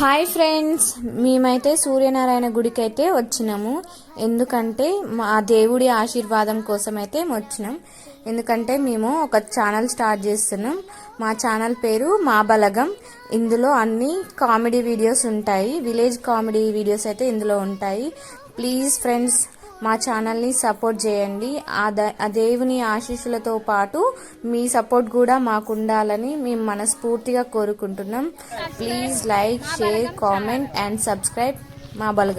Hi friends, మేమైతే సూర్యనారాయణ గుడికి అయితే వచ్చినాము. ఎందుకంటే మా దేవుడి ఆశీర్వాదం కోసం అయితే వచ్చినాం. ఎందుకంటే మేము ఒక ఛానల్ స్టార్ట్ చేస్తున్నాం. మా ఛానల్ పేరు మా బలగం. ఇందులో అన్ని కామెడీ వీడియోస్ ఉంటాయి, విలేజ్ కామెడీ వీడియోస్ అయితే ఇందులో ఉంటాయి. ప్లీజ్ ఫ్రెండ్స్, మా ఛానల్ని సపోర్ట్ చేయండి. ఆ దేవుని ఆశీస్సులతో పాటు మీ సపోర్ట్ కూడా మాకు ఉండాలని మేము మనస్ఫూర్తిగా కోరుకుంటున్నాం. Please like, share, comment and subscribe మా బలగం.